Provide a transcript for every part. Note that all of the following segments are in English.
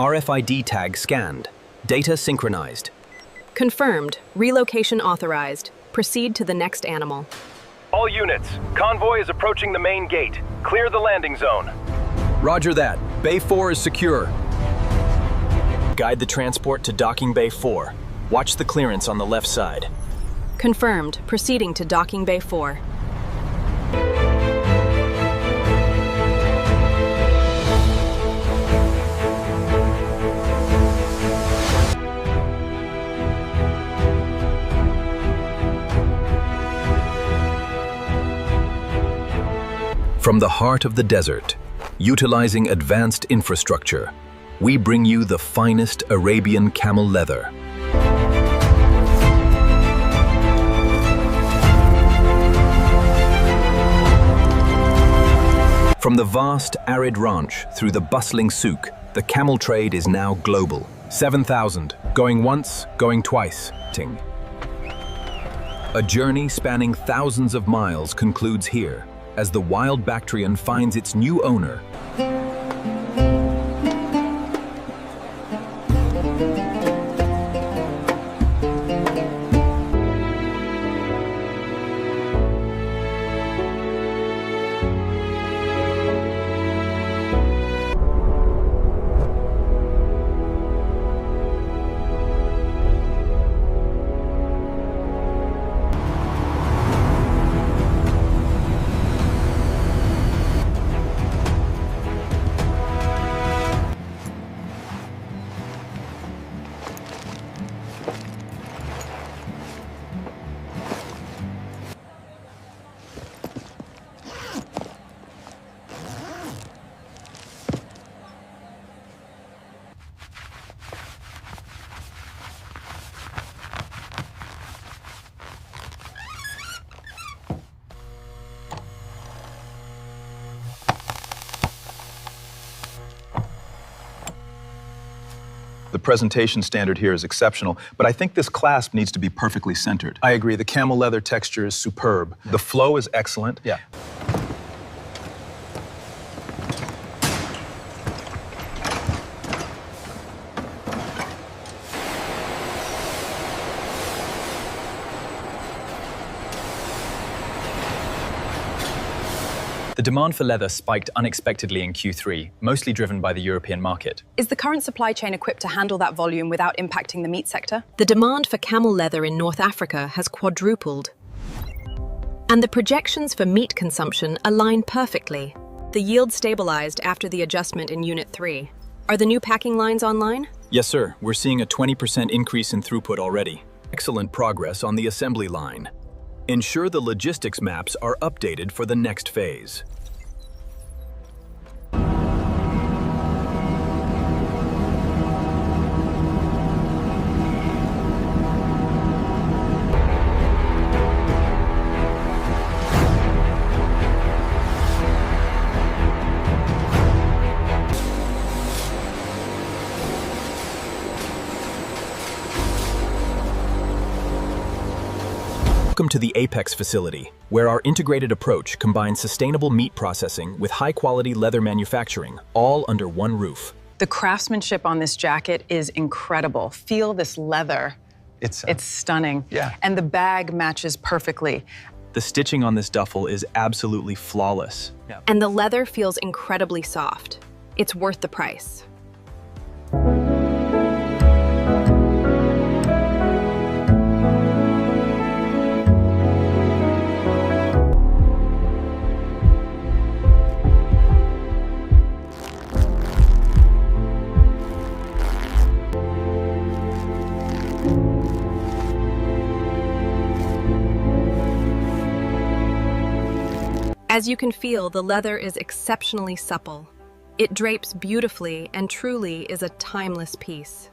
RFID tag scanned. Data synchronized. Confirmed. Relocation authorized. Proceed to the next animal. All units, convoy is approaching the main gate. Clear the landing zone. Roger that. Bay 4 is secure. Guide the transport to docking bay 4. Watch the clearance on the left side. Confirmed. Proceeding to docking bay 4. From the heart of the desert, utilizing advanced infrastructure, we bring you the finest Arabian camel leather. From the vast arid ranch through the bustling souk, the camel trade is now global. 7,000, going once, going twice. Ting. A journey spanning thousands of miles concludes here, as the wild Bactrian finds its new owner. The presentation standard here is exceptional, but I think this clasp needs to be perfectly centered. I agree, the camel leather texture is superb. The flow is excellent. Yeah. The demand for leather spiked unexpectedly in Q3, mostly driven by the European market. Is the current supply chain equipped to handle that volume without impacting the meat sector? The demand for camel leather in North Africa has quadrupled. And the projections for meat consumption align perfectly. The yield stabilized after the adjustment in Unit 3. Are the new packing lines online? Yes, sir. We're seeing a 20% increase in throughput already. Excellent progress on the assembly line. Ensure the logistics maps are updated for the next phase. Welcome to the Apex facility, where our integrated approach combines sustainable meat processing with high-quality leather manufacturing, all under one roof. The craftsmanship on this jacket is incredible. Feel this leather. It's stunning. Yeah. And the bag matches perfectly. The stitching on this duffel is absolutely flawless. And the leather feels incredibly soft. It's worth the price. As you can feel, the leather is exceptionally supple. It drapes beautifully and truly is a timeless piece.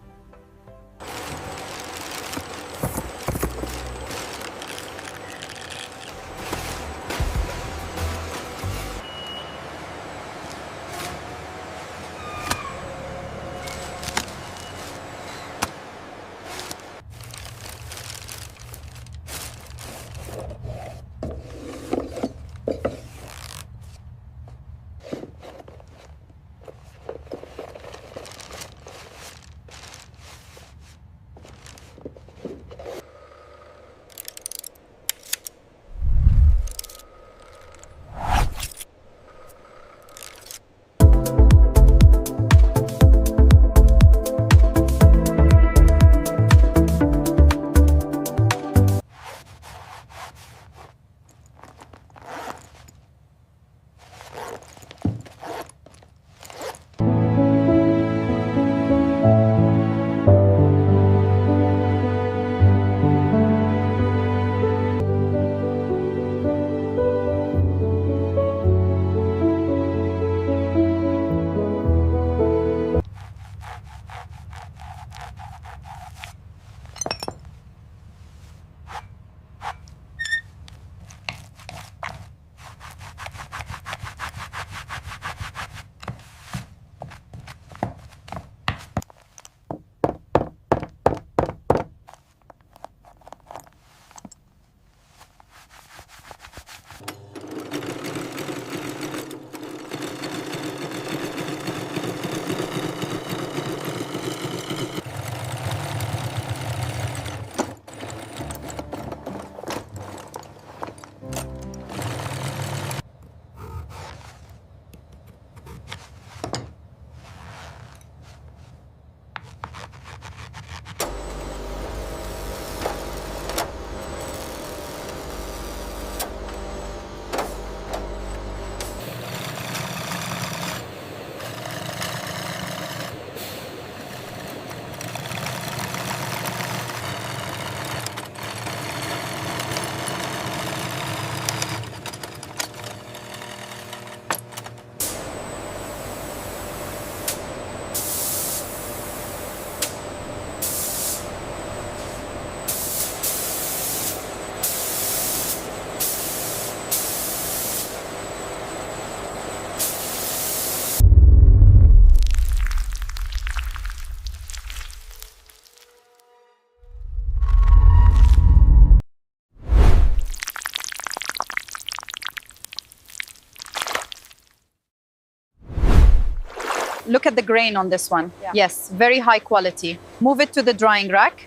Look at the grain on this one. Yeah. Yes, very high quality. Move it to the drying rack.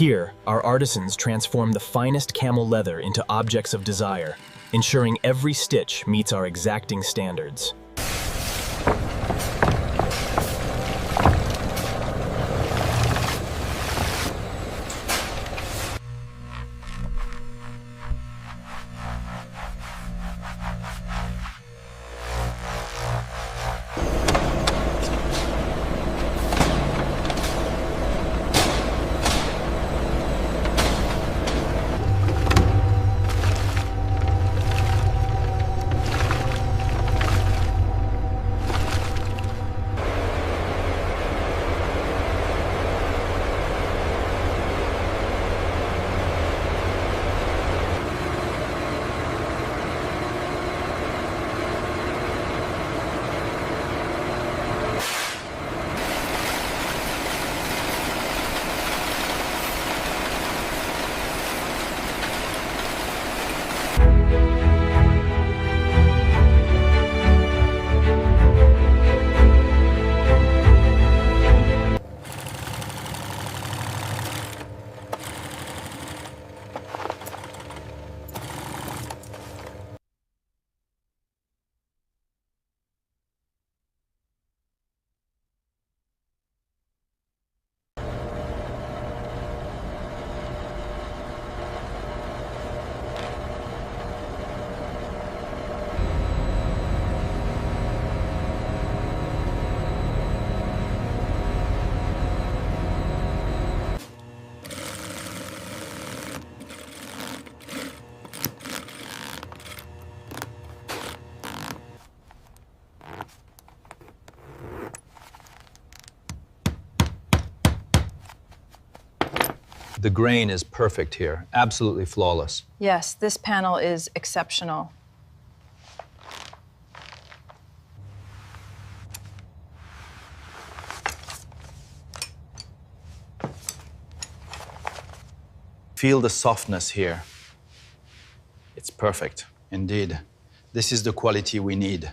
Here, our artisans transform the finest camel leather into objects of desire, ensuring every stitch meets our exacting standards. The grain is perfect here, absolutely flawless. Yes, this panel is exceptional. Feel the softness here. It's perfect, indeed. This is the quality we need.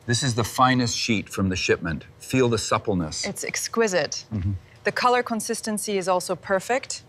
This is the finest sheet from the shipment. Feel the suppleness. It's exquisite. The color consistency is also perfect.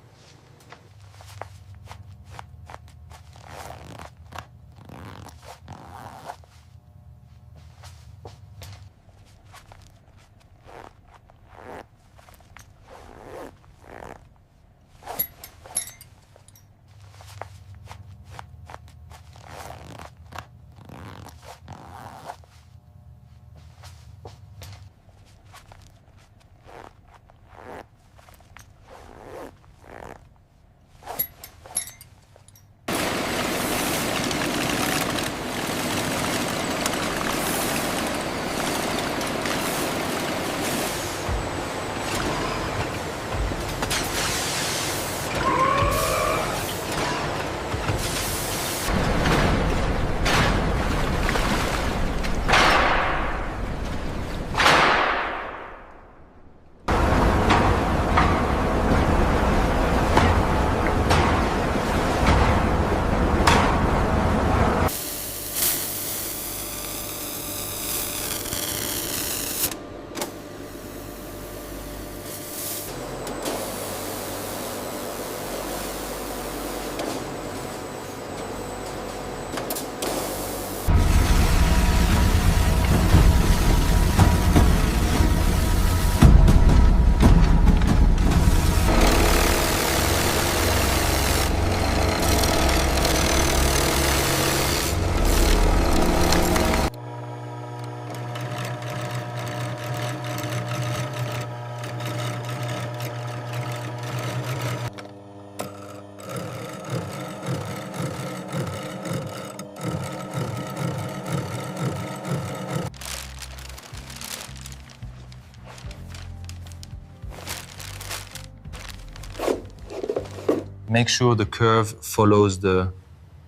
Make sure the curve follows the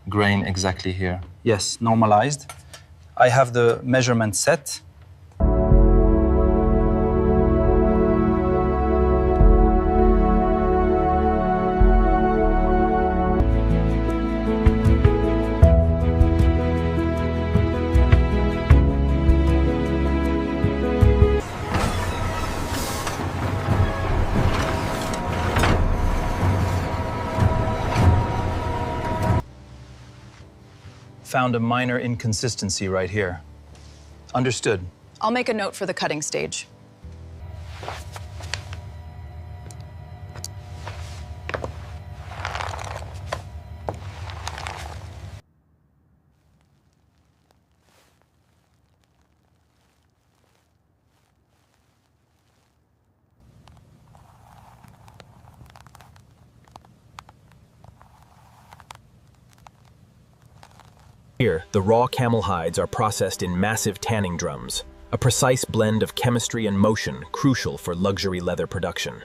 grain exactly here. Yes, normalized. I have the measurement set. Found a minor inconsistency right here. Understood. I'll make a note for the cutting stage. Here, the raw camel hides are processed in massive tanning drums, a precise blend of chemistry and motion crucial for luxury leather production.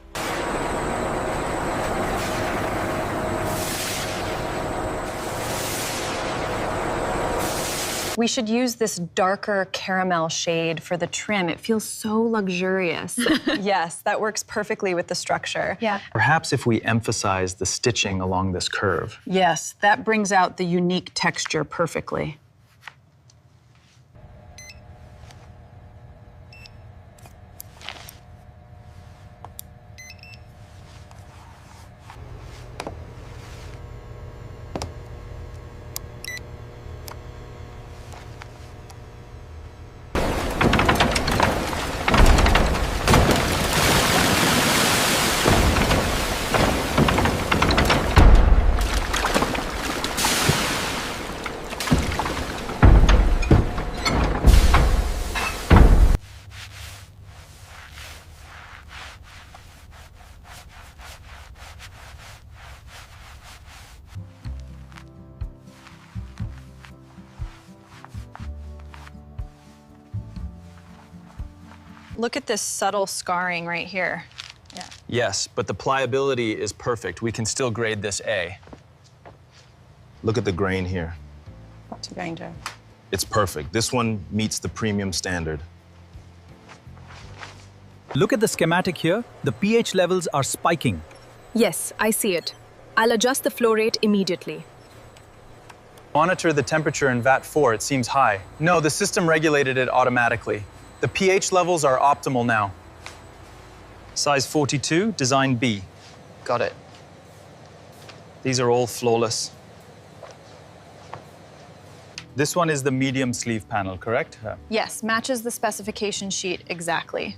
We should use this darker caramel shade for the trim. It feels so luxurious. Yes, that works perfectly with the structure. Yeah. Perhaps if we emphasize the stitching along this curve. Yes, that brings out the unique texture perfectly. Look at this subtle scarring right here. Yeah. Yes, but the pliability is perfect. We can still grade this A. Look at the grain here. What's going to? It's perfect. This one meets the premium standard. Look at the schematic here. The pH levels are spiking. Yes, I see it. I'll adjust the flow rate immediately. Monitor the temperature in vat 4. It seems high. No, the system regulated it automatically. The pH levels are optimal now. Size 42, design B. Got it. These are all flawless. This one is the medium sleeve panel, correct? Yes, matches the specification sheet exactly.